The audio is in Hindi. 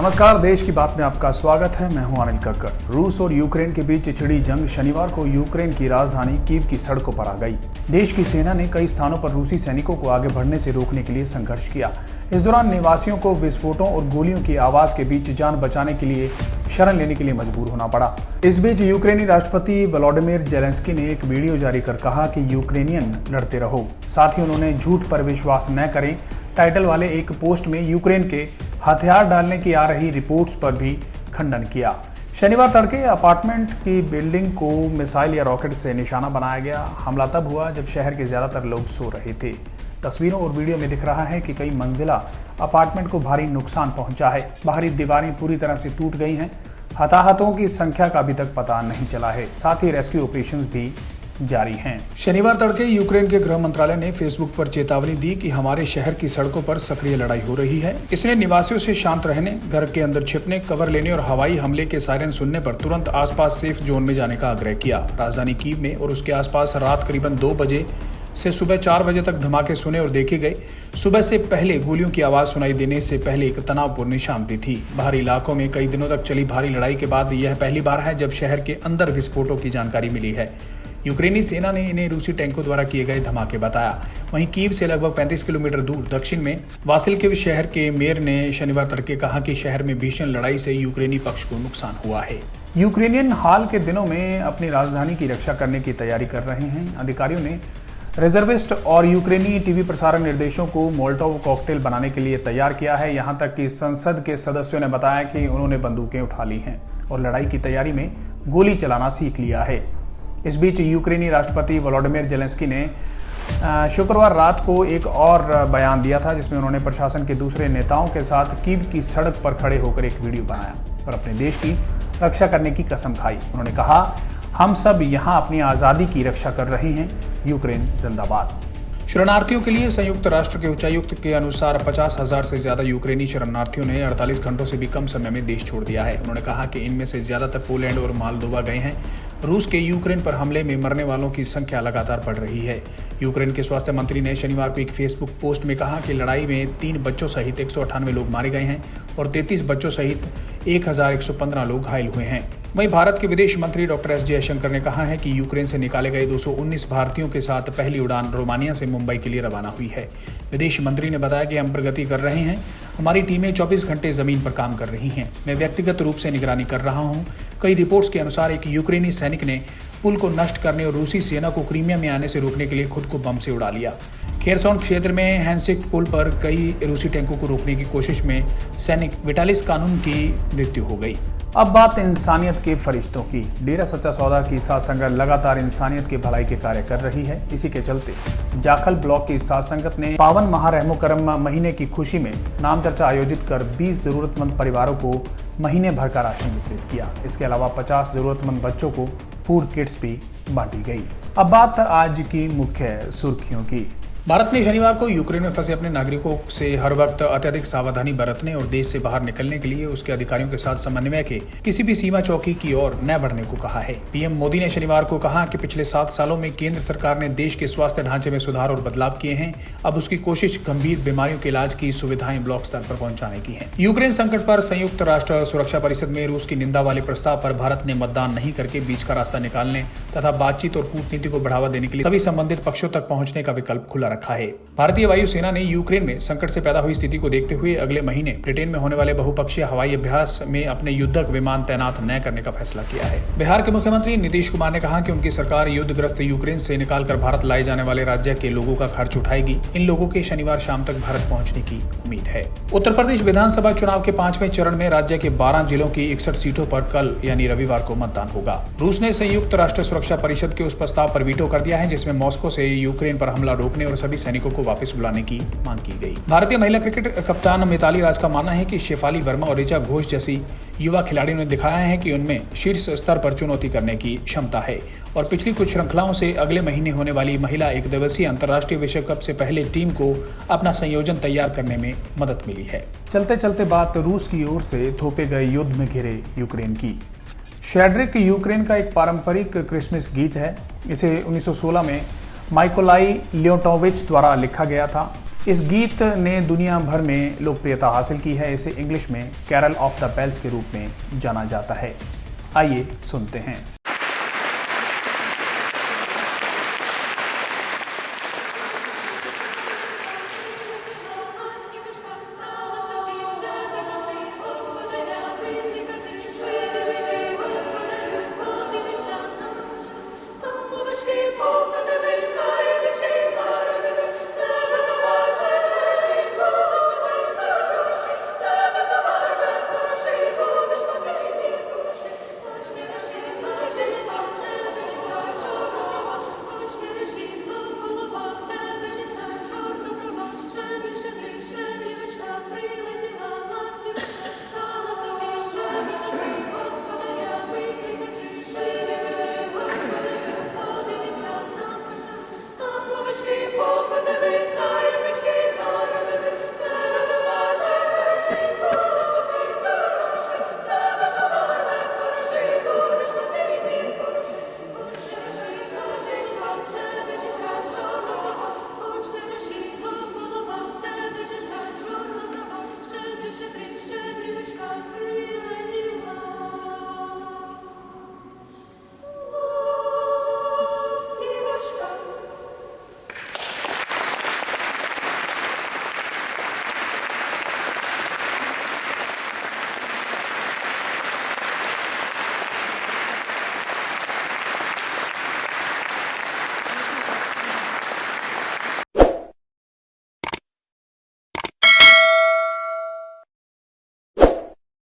नमस्कार, देश की बात में आपका स्वागत है। मैं हूं अनिल कक्कड़। रूस और यूक्रेन के बीच छिड़ी जंग शनिवार को यूक्रेन की राजधानी कीव की सड़कों पर आ गई। देश की सेना ने कई स्थानों पर रूसी सैनिकों को आगे बढ़ने से रोकने के लिए संघर्ष किया। इस दौरान निवासियों को विस्फोटों और गोलियों की आवाज के बीच जान बचाने के लिए शरण लेने के लिए मजबूर होना पड़ा। इस बीच यूक्रेनी राष्ट्रपति वोलोडिमिर जेलेंस्की ने एक वीडियो जारी कर कहा कि यूक्रेनियन लड़ते रहो। साथ ही उन्होंने झूठ पर विश्वास न करें टाइटल वाले एक पोस्ट में यूक्रेन के हथियार डालने की आ रही रिपोर्ट्स पर भी खंडन किया। शनिवार तड़के अपार्टमेंट की बिल्डिंग को मिसाइल या रॉकेट से निशाना बनाया गया। हमला तब हुआ जब शहर के ज्यादातर लोग सो रहे थे। तस्वीरों और वीडियो में दिख रहा है कि कई मंजिला अपार्टमेंट को भारी नुकसान पहुंचा है। बाहरी दीवारें पूरी तरह से टूट गई हैं। हताहतों की संख्या का अभी तक पता नहीं चला है। साथ ही रेस्क्यू ऑपरेशंस भी जारी हैं। शनिवार तड़के यूक्रेन के गृह मंत्रालय ने फेसबुक पर चेतावनी दी कि हमारे शहर की सड़कों पर सक्रिय लड़ाई हो रही है। इसने निवासियों से शांत रहने, घर के अंदर छिपने, कवर लेने और हवाई हमले के सायरन सुनने पर तुरंत आसपास सेफ जोन में जाने का आग्रह किया। राजधानी कीव में और उसके आसपास रात करीबन 2 बजे से सुबह 4 बजे तक धमाके सुने और देखे गए। सुबह से पहले गोलियों की आवाज सुनाई देने से पहले एक तनावपूर्ण शांति थी। बाहरी इलाकों में कई दिनों तक चली भारी लड़ाई के बाद यह पहली बार है जब शहर के अंदर विस्फोटों की जानकारी मिली है। यूक्रेनी सेना ने इन्हें रूसी टैंकों द्वारा किए गए धमाके बताया। वहीं कीव से लगभग 35 किलोमीटर दूर दक्षिण में वासिल्किव शहर के मेयर ने शनिवार तड़के कहा कि शहर में भीषण लड़ाई से यूक्रेनी पक्ष को नुकसान हुआ है। यूक्रेनियन हाल के दिनों में अपनी राजधानी की रक्षा करने की तैयारी कर रहे हैं। अधिकारियों ने रिजर्विस्ट और यूक्रेनी टीवी प्रसारण निर्देशों को मोल्टोव कॉकटेल बनाने के लिए तैयार किया है। यहाँ तक कि संसद के सदस्यों ने बताया कि उन्होंने बंदूकें उठा ली हैं और लड़ाई की तैयारी में गोली चलाना सीख लिया है। इस बीच यूक्रेनी राष्ट्रपति वोलोडिमिर जेलेंस्की ने शुक्रवार रात को एक और बयान दिया था, जिसमें उन्होंने प्रशासन के दूसरे नेताओं के साथ कीव की सड़क पर खड़े होकर एक वीडियो बनाया और अपने देश की रक्षा करने की कसम खाई। उन्होंने कहा, हम सब यहाँ अपनी आज़ादी की रक्षा कर रहे हैं। यूक्रेन जिंदाबाद। शरणार्थियों के लिए संयुक्त राष्ट्र के उच्चायुक्त के अनुसार 50,000 से ज्यादा यूक्रेनी शरणार्थियों ने 48 घंटों से भी कम समय में देश छोड़ दिया है। उन्होंने कहा कि इनमें से ज्यादातर पोलैंड और मोल्दोवा गए हैं। रूस के यूक्रेन पर हमले में मरने वालों की संख्या लगातार बढ़ रही है। यूक्रेन के स्वास्थ्य मंत्री ने शनिवार को एक फेसबुक पोस्ट में कहा कि लड़ाई में 3 बच्चों सहित 198 लोग मारे गए हैं और 33 बच्चों सहित 1115 लोग घायल हुए हैं। वहीं भारत के विदेश मंत्री डॉक्टर एस जयशंकर ने कहा है कि यूक्रेन से निकाले गए 219 भारतीयों के साथ पहली उड़ान रोमानिया से मुंबई के लिए रवाना हुई है। विदेश मंत्री ने बताया कि हम प्रगति कर रहे हैं। हमारी टीमें 24 घंटे जमीन पर काम कर रही हैं। मैं व्यक्तिगत रूप से निगरानी कर रहा हूं। कई रिपोर्ट्स के अनुसार एक यूक्रेनी सैनिक ने पुल को नष्ट करने और रूसी सेना को क्रीमिया में आने से रोकने के लिए खुद को बम से उड़ा लिया। खेरसोन क्षेत्र में हैंसिक पुल पर कई रूसी टैंकों को रोकने की कोशिश में सैनिक विटालिस कानून की मृत्यु हो गई। अब बात इंसानियत के फरिश्तों की। डेरा सच्चा सौदा की साथ संगत लगातार इंसानियत के भलाई के कार्य कर रही है। इसी के चलते जाखल ब्लॉक की साथ संगत ने पावन माह रहमो करम महीने की खुशी में नाम चर्चा आयोजित कर 20 जरूरतमंद परिवारों को महीने भर का राशन वितरित किया। इसके अलावा 50 जरूरतमंद बच्चों को फूड किट्स भी बांटी गई। अब बात आज की मुख्य सुर्खियों की। भारत ने शनिवार को यूक्रेन में फंसे अपने नागरिकों से हर वक्त अत्यधिक सावधानी बरतने और देश से बाहर निकलने के लिए उसके अधिकारियों के साथ समन्वय के किसी भी सीमा चौकी की ओर न बढ़ने को कहा है। पीएम मोदी ने शनिवार को कहा कि पिछले 7 सालों में केंद्र सरकार ने देश के स्वास्थ्य ढांचे में सुधार और बदलाव किए हैं। अब उसकी कोशिश गंभीर बीमारियों के इलाज की सुविधाएं ब्लॉक स्तर पर पहुंचाने की है। यूक्रेन संकट पर संयुक्त राष्ट्र सुरक्षा परिषद में रूस की निंदा वाले प्रस्ताव पर भारत ने मतदान नहीं करके बीच का रास्ता निकालने तथा बातचीत और कूटनीति को बढ़ावा देने के लिए सभी संबंधित पक्षों तक पहुंचने का विकल्प खुला रखा है। भारतीय वायुसेना ने यूक्रेन में संकट से पैदा हुई स्थिति को देखते हुए अगले महीने ब्रिटेन में होने वाले बहुपक्षीय हवाई अभ्यास में अपने युद्धक विमान तैनात न करने का फैसला किया है। बिहार के मुख्यमंत्री नीतीश कुमार ने कहा कि उनकी सरकार युद्धग्रस्त यूक्रेन से निकालकर भारत लाए जाने वाले राज्य के लोगों का खर्च उठाएगी। इन लोगों के शनिवार शाम तक भारत पहुंचने की उम्मीद है। उत्तर प्रदेश विधानसभा चुनाव के 5वें चरण में राज्य के 12 जिलों की 61 सीटों पर कल यानी रविवार को मतदान होगा। रूस ने संयुक्त राष्ट्र सुरक्षा परिषद के उस प्रस्ताव पर वीटो कर दिया है जिसमें मॉस्को से यूक्रेन पर हमला रोकने और सभी सैनिकों को वापस बुलाने की मांग की गई। भारतीय महिला क्रिकेट कप्तान मिताली राज का मानना है कि शेफाली वर्मा और ऋचा घोष जैसी युवा खिलाड़ियों ने दिखाया है कि उनमें शीर्ष स्तर पर चुनौती करने की क्षमता है और पिछली कुछ श्रृंखलाओं से अगले महीने होने वाली महिला 1 दिवसीय अंतर्राष्ट्रीय विश्व कप से पहले टीम को अपना संयोजन तैयार करने में मदद मिली है। चलते चलते बात रूस की ओर से थोपे गए युद्ध में घिरे यूक्रेन की। शेड्रिक यूक्रेन का एक पारंपरिक क्रिसमस गीत है। इसे 1916 में माइकोलाई लियोटोविच द्वारा लिखा गया था। इस गीत ने दुनिया भर में लोकप्रियता हासिल की है। इसे इंग्लिश में कैरल ऑफ द बेल्स के रूप में जाना जाता है। आइए सुनते हैं।